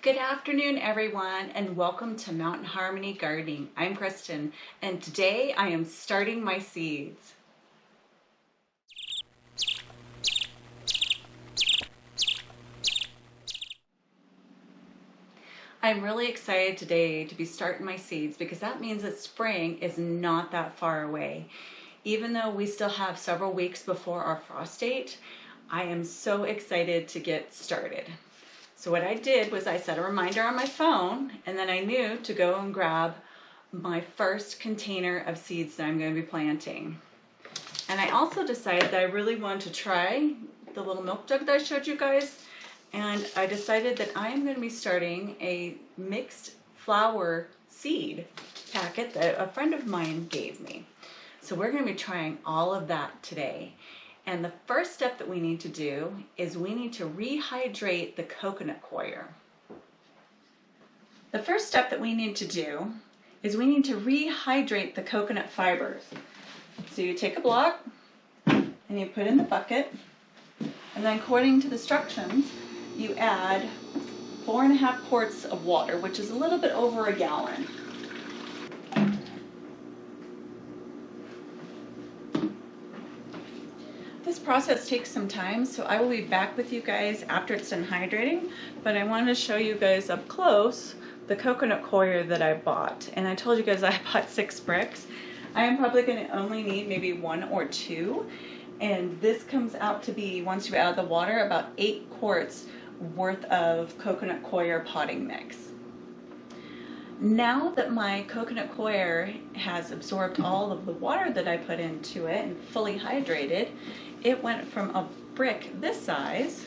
Good afternoon, everyone, and welcome to Mountain Harmony Gardening. I'm Kristen, and today I am starting my seeds. I'm really excited today to be starting my seeds because that means that spring is not that far away. Even though we still have several weeks before our frost date, I am so excited to get started. So what I did was I set a reminder on my phone, and then I knew to go and grab my first container of seeds that I'm going to be planting. And I also decided that I really wanted to try the little milk jug that I showed you guys, and I decided that I am going to be starting a mixed flower seed packet that a friend of mine gave me. So we're going to be trying all of that today. And the first step that we need to do is we need to rehydrate the coconut coir. The first step that we need to do is we need to rehydrate the coconut fibers. So you take a block and you put in the bucket, and then according to the instructions, you add 4.5 quarts of water, which is a little bit over a gallon. This process takes some time, so I will be back with you guys after it's done hydrating, but I wanted to show you guys up close the coconut coir that I bought. And I told you guys I bought 6 bricks. I am probably going to only need maybe 1 or 2, and this comes out to be, once you add the water, about 8 quarts worth of coconut coir potting mix. Now that my coconut coir has absorbed all of the water that I put into it and fully hydrated, it went from a brick this size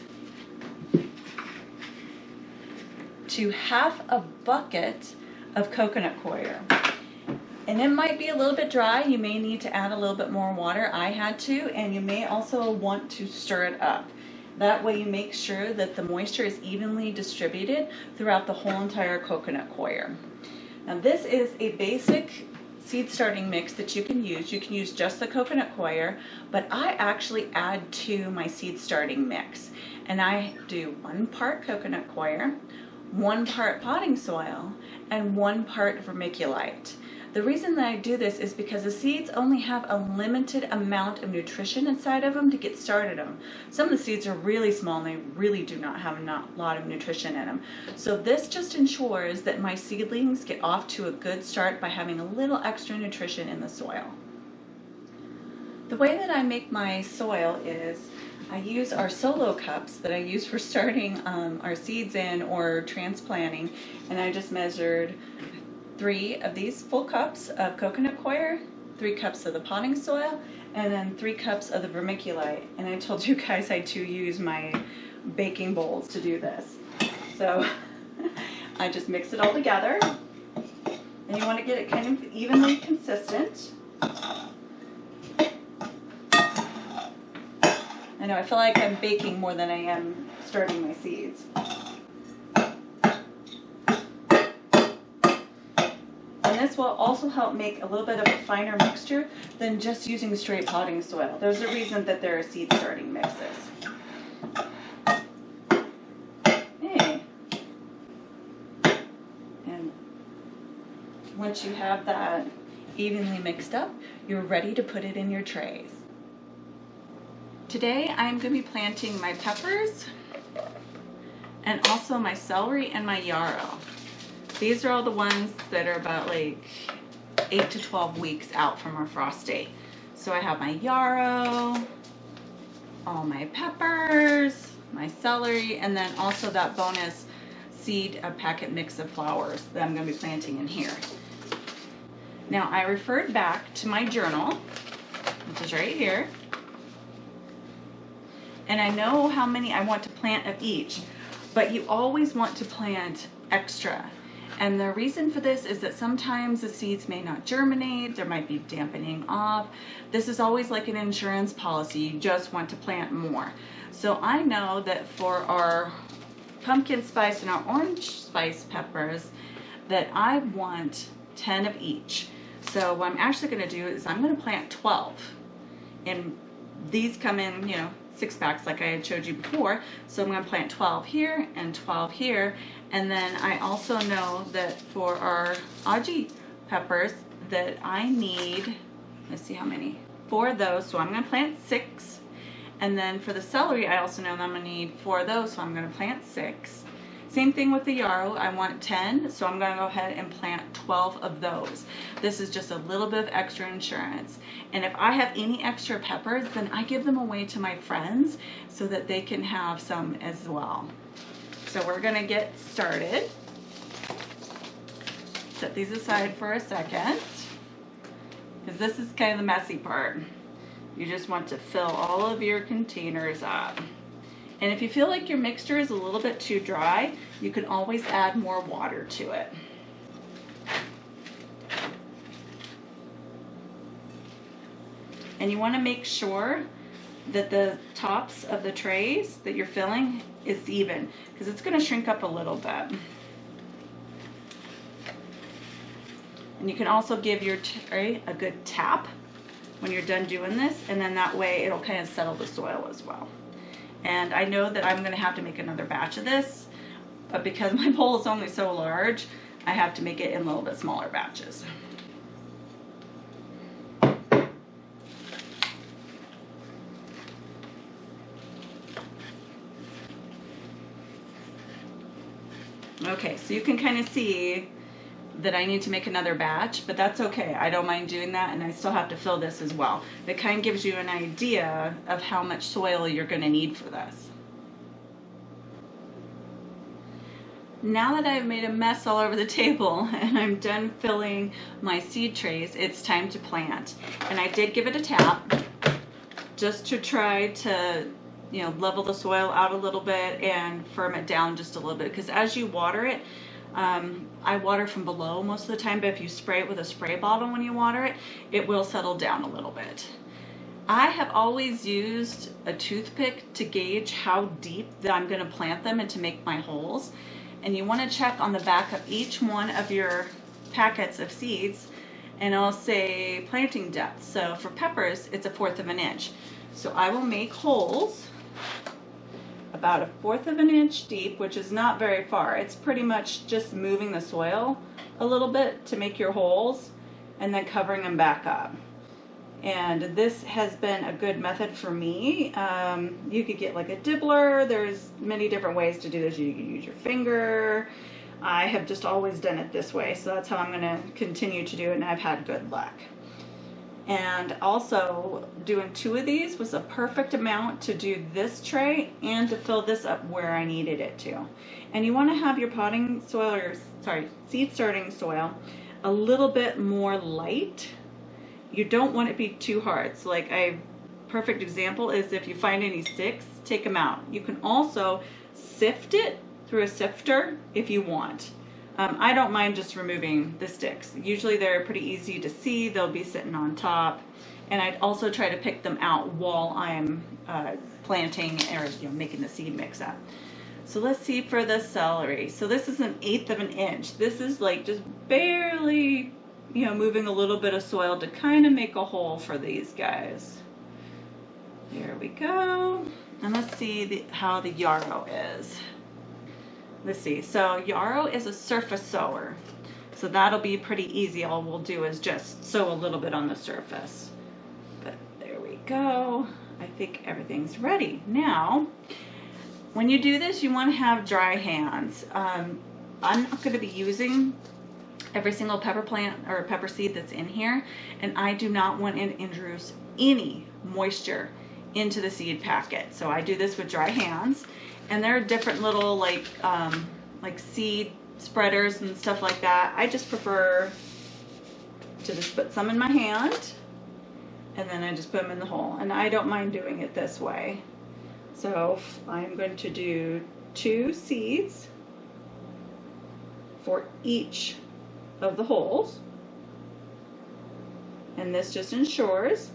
to half a bucket of coconut coir. And it might be a little bit dry. You may need to add a little bit more water. I had to, and you may also want to stir it up. That way you make sure that the moisture is evenly distributed throughout the whole entire coconut coir. Now this is a basic seed starting mix that you can use. You can use just the coconut coir, but I actually add to my seed starting mix. And I do 1 part coconut coir, 1 part potting soil, and 1 part vermiculite. The reason that I do this is because the seeds only have a limited amount of nutrition inside of them to get started on. Some of the seeds are really small and they really do not have a lot of nutrition in them. So this just ensures that my seedlings get off to a good start by having a little extra nutrition in the soil. The way that I make my soil is I use our solo cups that I use for starting our seeds in or transplanting, and I just measured 3 of these full cups of coconut coir, 3 cups of the potting soil, and then 3 cups of the vermiculite. And I told you guys I do use my baking bowls to do this. So I just mix it all together. And you want to get it kind of evenly consistent. I know, I feel like I'm baking more than I am starting my seeds. This will also help make a little bit of a finer mixture than just using straight potting soil. There's a reason that there are seed starting mixes. Okay. And once you have that evenly mixed up, you're ready to put it in your trays. Today I'm going to be planting my peppers and also my celery and my yarrow. These are all the ones that are about like 8 to 12 weeks out from our frost date. So I have my yarrow, all my peppers, my celery, and then also that bonus seed packet mix of flowers that I'm going to be planting in here. Now I referred back to my journal, which is right here, and I know how many I want to plant of each, but you always want to plant extra. And the reason for this is that sometimes the seeds may not germinate, there might be dampening off. This is always like an insurance policy, you just want to plant more. So I know that for our pumpkin spice and our orange spice peppers that I want 10 of each. So what I'm actually going to do is I'm going to plant 12. And these come in, 6 packs like I had showed you before. So I'm going to plant 12 here and 12 here. And then I also know that for our aji peppers that I need, let's see how many, 4 of those. So I'm going to plant 6. And then for the celery, I also know that I'm going to need 4 of those. So I'm going to plant 6. Same thing with the yarrow, I want 10, so I'm gonna go ahead and plant 12 of those. This is just a little bit of extra insurance. And if I have any extra peppers, then I give them away to my friends so that they can have some as well. So we're gonna get started. Set these aside for a second, because this is kind of the messy part. You just want to fill all of your containers up. And if you feel like your mixture is a little bit too dry, you can always add more water to it. And you want to make sure that the tops of the trays that you're filling is even, because it's going to shrink up a little bit. And you can also give your tray a good tap when you're done doing this, and then that way it'll kind of settle the soil as well. And I know that I'm going to have to make another batch of this, but because my bowl is only so large, I have to make it in a little bit smaller batches. Okay, so you can kind of see that I need to make another batch, but that's okay. I don't mind doing that, and I still have to fill this as well. It kind of gives you an idea of how much soil you're going to need for this. Now that I've made a mess all over the table and I'm done filling my seed trays, it's time to plant. And I did give it a tap just to try to, you know, level the soil out a little bit and firm it down just a little bit, because as you water it, I water from below most of the time, but if you spray it with a spray bottle when you water it, it will settle down a little bit. I have always used a toothpick to gauge how deep that I'm going to plant them and to make my holes. And you want to check on the back of each one of your packets of seeds, and I'll say planting depth. So for peppers, it's 1/4 of an inch. So I will make holes about 1/4 of an inch deep, which is not very far. It's pretty much just moving the soil a little bit to make your holes and then covering them back up. And this has been a good method for me. You could get like a dibbler. There's many different ways to do this. You can use your finger. I have just always done it this way, so that's how I'm going to continue to do it, and I've had good luck. And also doing 2 of these was a perfect amount to do this tray and to fill this up where I needed it to. And you want to have your potting soil, or seed starting soil, a little bit more light. You don't want it to be too hard. So like perfect example is if you find any sticks, take them out. You can also sift it through a sifter if you want. I don't mind just removing the sticks. Usually they're pretty easy to see. They'll be sitting on top. And I'd also try to pick them out while I'm planting or making the seed mix up. So let's see for the celery. So this is 1/8 of an inch. This is like just barely, moving a little bit of soil to kind of make a hole for these guys. There we go. And let's see how the yarrow is. Let's see, so yarrow is a surface sower. So that'll be pretty easy. All we'll do is just sow a little bit on the surface. But there we go. I think everything's ready. Now, when you do this, you want to have dry hands. I'm not going to be using every single pepper plant or pepper seed that's in here, and I do not want to introduce any moisture into the seed packet. So I do this with dry hands. And there are different little like seed spreaders and stuff like that. I just prefer to just put some in my hand and then I just put them in the hole. And I don't mind doing it this way. So I'm going to do 2 seeds for each of the holes. And this just ensures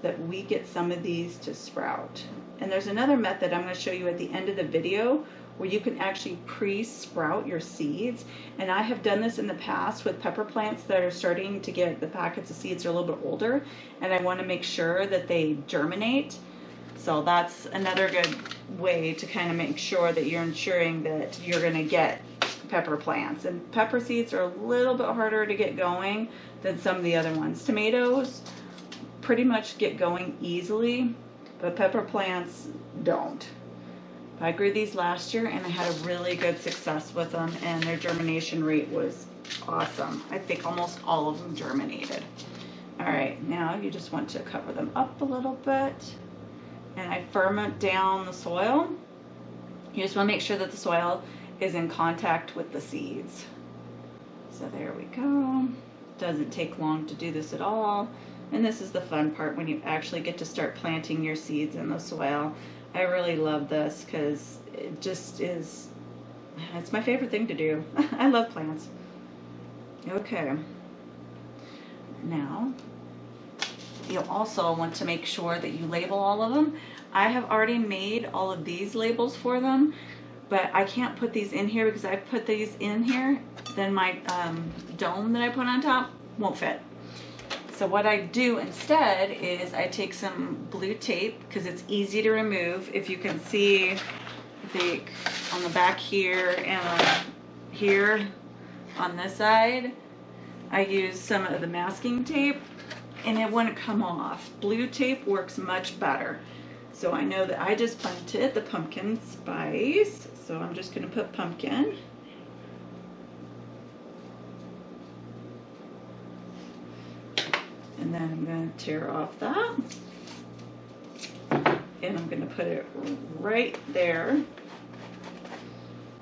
that we get some of these to sprout. And there's another method I'm going to show you at the end of the video where you can actually pre-sprout your seeds. And I have done this in the past with pepper plants that are starting to get, the packets of seeds are a little bit older, and I want to make sure that they germinate. So that's another good way to kind of make sure that you're ensuring that you're going to get pepper plants. And pepper seeds are a little bit harder to get going than some of the other ones. Tomatoes pretty much get going easily, but pepper plants don't. I grew these last year and I had a really good success with them, and their germination rate was awesome. I think almost all of them germinated. All right, now you just want to cover them up a little bit, and I ferment down the soil. You just want to make sure that the soil is in contact with the seeds. So there we go. Doesn't take long to do this at all. And this is the fun part, when you actually get to start planting your seeds in the soil. I really love this because it just is, it's my favorite thing to do. I love plants. Okay. Now, you'll also want to make sure that you label all of them. I have already made all of these labels for them, but I can't put these in here because I put these in here, then my dome that I put on top won't fit. So what I do instead is I take some blue tape, because it's easy to remove. If you can see, I think on the back here and here on this side, I use some of the masking tape and it wouldn't come off. Blue tape works much better. So I know that I just planted the pumpkin spice, so I'm just going to put pumpkin. And then I'm going to tear off that, and I'm going to put it right there,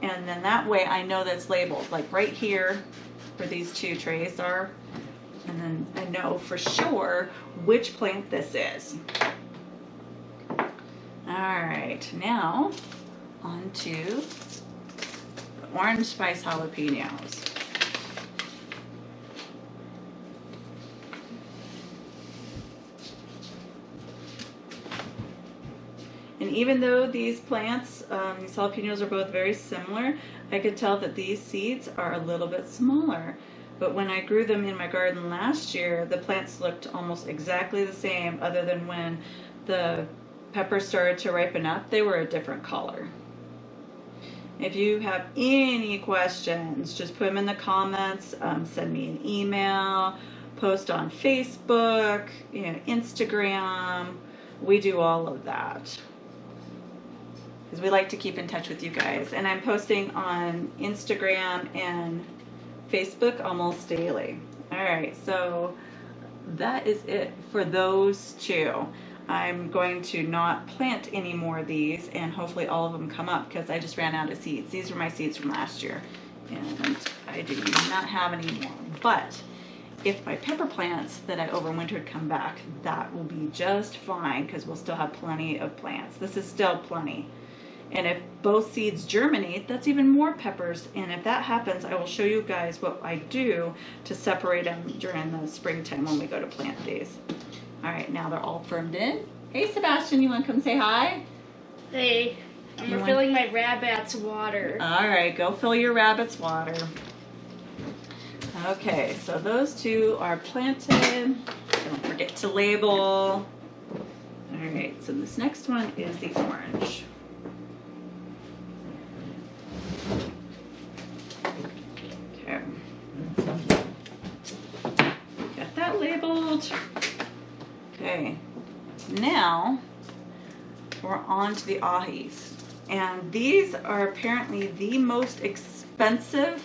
and then that way I know that's labeled, like right here where these two trays are, and then I know for sure which plant this is. Alright, now on to the orange spice jalapenos. And even though these plants, these jalapenos are both very similar, I could tell that these seeds are a little bit smaller. But when I grew them in my garden last year, the plants looked almost exactly the same, other than when the peppers started to ripen up, they were a different color. If you have any questions, just put them in the comments, send me an email, post on Facebook, Instagram. We do all of that, because we like to keep in touch with you guys. And I'm posting on Instagram and Facebook almost daily. Alright, so that is it for those two. I'm going to not plant any more of these, and hopefully all of them come up, because I just ran out of seeds. These were my seeds from last year, and I do not have any more. But if my pepper plants that I overwintered come back, that will be just fine, because we'll still have plenty of plants. This is still plenty. And if both seeds germinate, that's even more peppers. And if that happens, I will show you guys what I do to separate them during the springtime when we go to plant these. All right, now they're all firmed in. Hey, Sebastian, you want to come say hi? Hey, I'm refilling my rabbit's water. All right, go fill your rabbit's water. Okay, so those two are planted. Don't forget to label. All right, so this next one is the orange. Okay. Got that labeled. Okay, now we're on to the ahis. And these are apparently the most expensive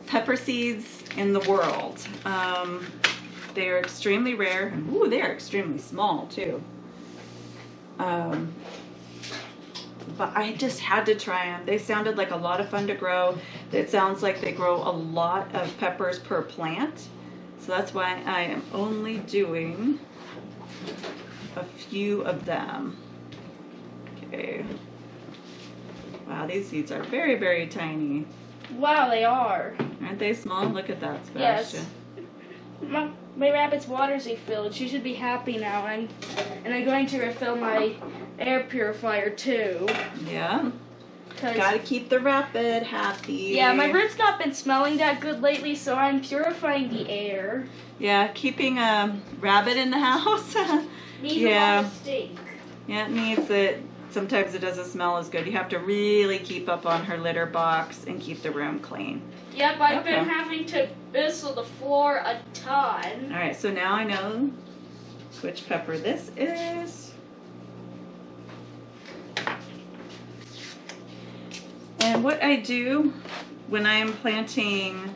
pepper seeds in the world. They are extremely rare. Ooh, they are extremely small too. But I just had to try them. They sounded like a lot of fun to grow. It sounds like they grow a lot of peppers per plant. So that's why I am only doing a few of them. Okay. Wow, these seeds are very, very tiny. Wow, they are. Aren't they small? Look at that, Sebastian. Yes. My rabbit's water's refilled. She should be happy now. And I'm going to refill my air purifier too. Yeah. Gotta keep the rabbit happy. Yeah, my room's not been smelling that good lately, so I'm purifying the air. Yeah, keeping a rabbit in the house. Needs a lot of stink. Yeah, it needs it. Sometimes it doesn't smell as good. You have to really keep up on her litter box and keep the room clean. Yep, I've been having to whistle the floor a ton. All right, so now I know which pepper this is. And what I do when I am planting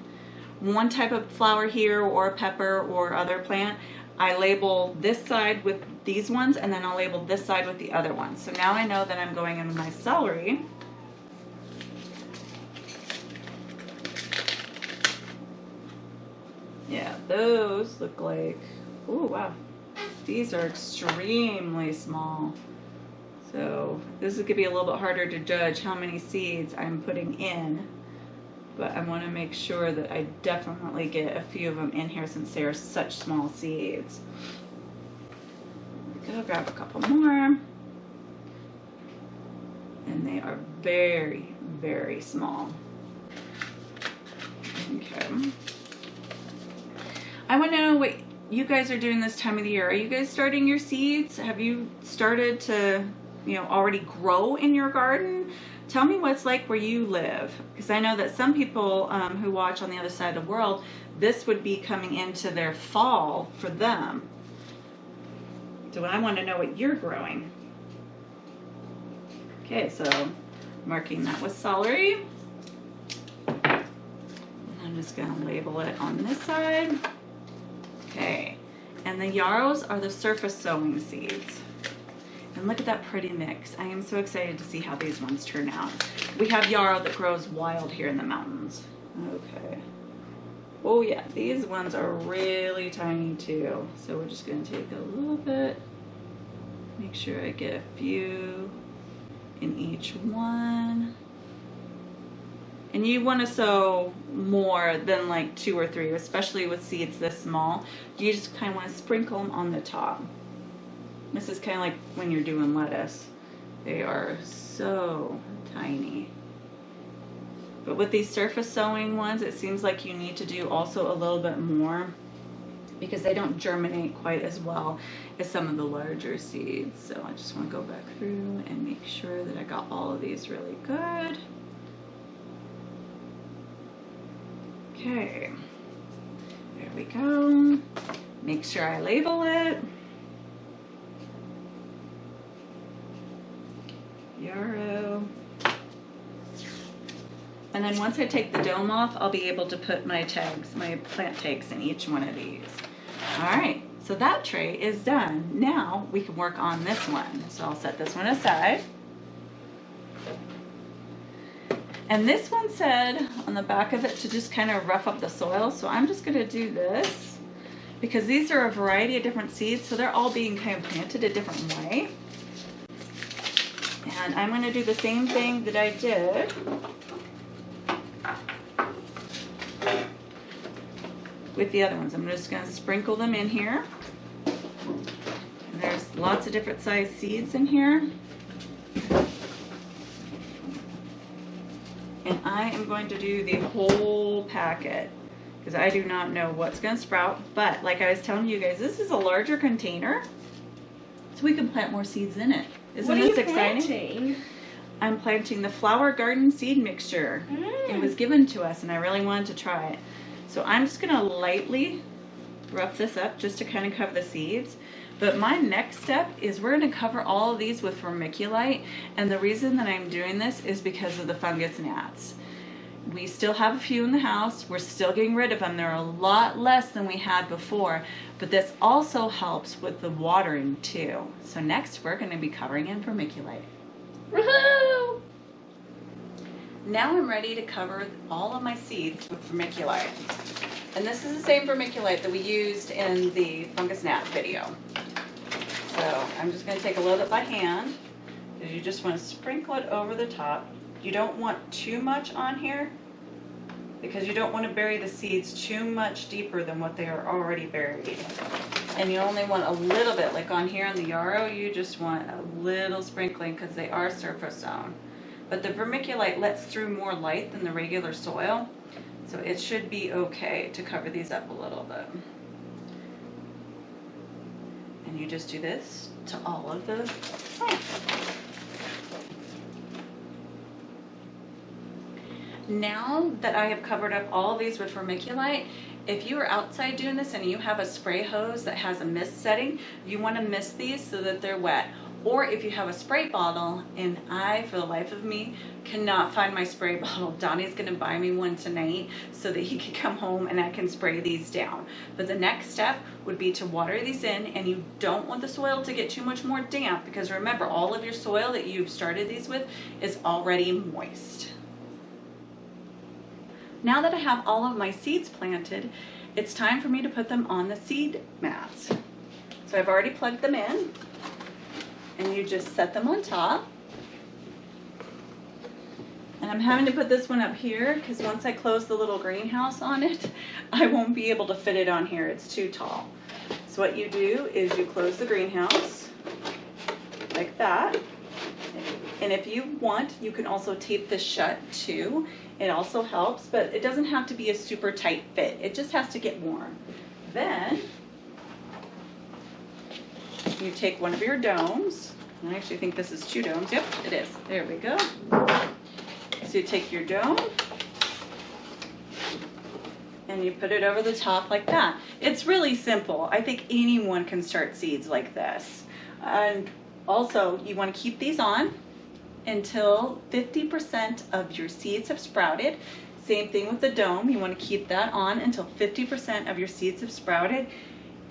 one type of flower here or a pepper or other plant, I label this side with these ones and then I'll label this side with the other ones. So now I know that I'm going in with my celery. Yeah, those look like, oh wow, these are extremely small. So this is going to be a little bit harder to judge how many seeds I'm putting in, but I want to make sure that I definitely get a few of them in here since they are such small seeds. There we go, grab a couple more. And they are very, very small. Okay. I want to know what you guys are doing this time of the year. Are you guys starting your seeds? Have you started to, already grow in your garden? Tell me what it's like where you live, because I know that some people who watch on the other side of the world, this would be coming into their fall for them. So I want to know what you're growing. Okay, so marking that with celery. And I'm just going to label it on this side. Okay, and the yarrows are the surface sowing seeds. And look at that pretty mix. I am so excited to see how these ones turn out. We have yarrow that grows wild here in the mountains. Okay. Oh yeah, these ones are really tiny too. So we're just gonna take a little bit, make sure I get a few in each one. And you want to sow more than like 2 or 3, especially with seeds this small. You just kind of want to sprinkle them on the top. This is kind of like when you're doing lettuce. They are so tiny. But with these surface sowing ones, it seems like you need to do also a little bit more because they don't germinate quite as well as some of the larger seeds. So I just want to go back through and make sure that I got all of these really good. Okay, there we go. Make sure I label it. Yarrow. And then once I take the dome off, I'll be able to put my tags, my plant tags in each one of these. All right, so that tray is done. Now we can work on this one. So I'll set this one aside. And this one said on the back of it to just kind of rough up the soil. So I'm just going to do this because these are a variety of different seeds. So they're all being kind of planted a different way. And I'm going to do the same thing that I did with the other ones. I'm just going to sprinkle them in here. And there's lots of different size seeds in here. And I am going to do the whole packet because I do not know what's going to sprout. But like I was telling you guys, this is a larger container, so we can plant more seeds in it. Isn't this exciting? Planting? I'm planting the flower garden seed mixture. It was given to us and I really wanted to try it. So I'm just going to lightly rough this up just to kind of cover the seeds. But my next step is we're going to cover all of these with vermiculite, and the reason that I'm doing this is because of the fungus gnats. We still have a few in the house. We're still getting rid of them. They're a lot less than we had before, but this also helps with the watering too. So next we're going to be covering in vermiculite. Woohoo! Now I'm ready to cover all of my seeds with vermiculite. And this is the same vermiculite that we used in the fungus gnat video. So I'm just going to take a little bit by hand, because you just want to sprinkle it over the top. You don't want too much on here, because you don't want to bury the seeds too much deeper than what they are already buried. And you only want a little bit, like on here on the yarrow, you just want a little sprinkling because they are surface sown. But the vermiculite lets through more light than the regular soil, so it should be okay to cover these up a little bit. And you just do this to all of the plants. Now that I have covered up all of these with vermiculite, if you are outside doing this and you have a spray hose that has a mist setting, you want to mist these so that they're wet. Or if you have a spray bottle, and I, for the life of me, cannot find my spray bottle. Donnie's gonna buy me one tonight so that he can come home and I can spray these down. But the next step would be to water these in, and you don't want the soil to get too much more damp, because remember, all of your soil that you've started these with is already moist. Now that I have all of my seeds planted, it's time for me to put them on the seed mats. So I've already plugged them in, and you just set them on top. And I'm having to put this one up here because once I close the little greenhouse on it, I won't be able to fit it on here. It's too tall. So what you do is you close the greenhouse like that. And if you want, you can also tape this shut too. It also helps, but it doesn't have to be a super tight fit. It just has to get warm. Then you take one of your domes. I actually think this is 2 domes. Yep, it is. There we go. So you take your dome and you put it over the top like that. It's really simple. I think anyone can start seeds like this. And also, you want to keep these on until 50% of your seeds have sprouted. Same thing with the dome. You want to keep that on until 50% of your seeds have sprouted.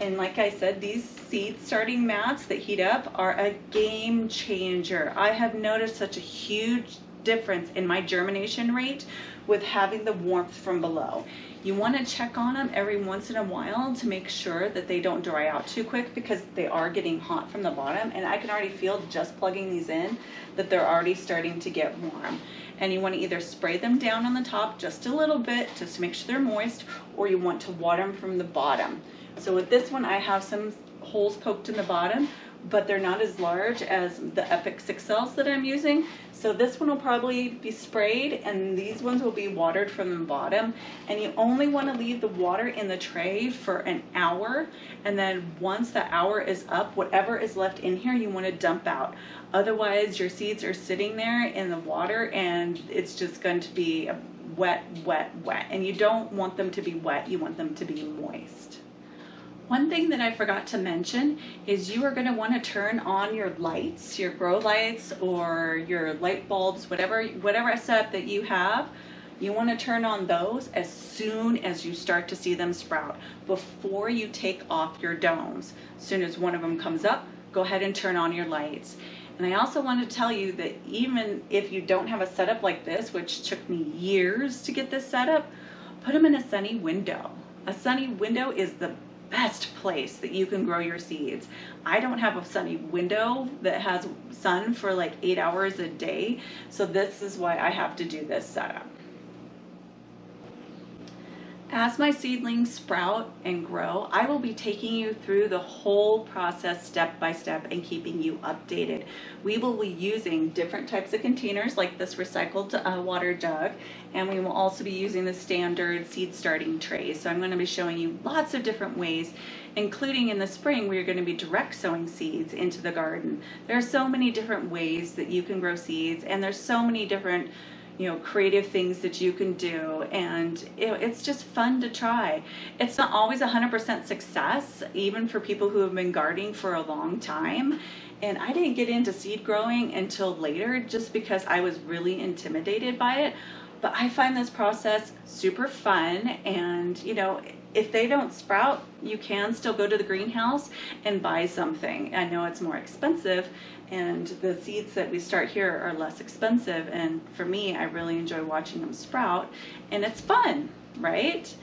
And like I said, these seed starting mats that heat up are a game changer. I have noticed such a huge difference in my germination rate with having the warmth from below. You want to check on them every once in a while to make sure that they don't dry out too quick, because they are getting hot from the bottom, and I can already feel just plugging these in that they're already starting to get warm. And you want to either spray them down on the top just a little bit just to make sure they're moist, or you want to water them from the bottom. So with this one, I have some holes poked in the bottom, but they're not as large as the Epic 6 cells that I'm using. So this one will probably be sprayed, and these ones will be watered from the bottom. And you only want to leave the water in the tray for an hour, and then once the hour is up, whatever is left in here you want to dump out. Otherwise your seeds are sitting there in the water and it's just going to be wet, wet, wet. And you don't want them to be wet, you want them to be moist. One thing that I forgot to mention is you are going to want to turn on your lights, your grow lights or your light bulbs, whatever setup that you have. You want to turn on those as soon as you start to see them sprout, before you take off your domes. As soon as one of them comes up, go ahead and turn on your lights. And I also want to tell you that even if you don't have a setup like this, which took me years to get this set up, put them in a sunny window. A sunny window is the best place that you can grow your seeds. I don't have a sunny window that has sun for like 8 hours a day, so this is why I have to do this setup. As my seedlings sprout and grow, I will be taking you through the whole process step by step and keeping you updated. We will be using different types of containers like this recycled water jug, and we will also be using the standard seed starting trays. So I'm going to be showing you lots of different ways, including in the spring we are going to be direct sowing seeds into the garden. There are so many different ways that you can grow seeds, and there's so many different creative things that you can do, and it's just fun to try. It's not always 100% success, even for people who have been gardening for a long time. And I didn't get into seed growing until later, just because I was really intimidated by it. But I find this process super fun, and if they don't sprout, you can still go to the greenhouse and buy something. I know it's more expensive, and the seeds that we start here are less expensive, and for me, I really enjoy watching them sprout, and it's fun, right?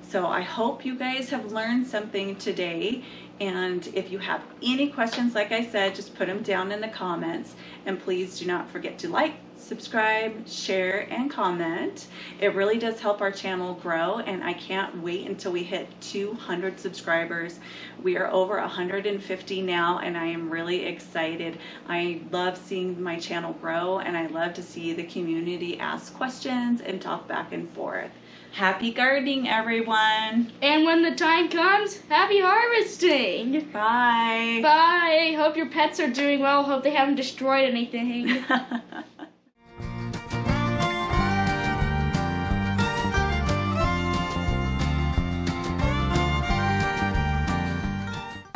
So I hope you guys have learned something today, and if you have any questions, like I said, just put them down in the comments, and please do not forget to like, subscribe, share, and comment. It really does help our channel grow, and I can't wait until we hit 200 subscribers. We are over 150 now, and I am really excited. I love seeing my channel grow, and I love to see the community ask questions and talk back and forth. Happy gardening, everyone. And when the time comes, happy harvesting. Bye. Bye. Hope your pets are doing well. Hope they haven't destroyed anything.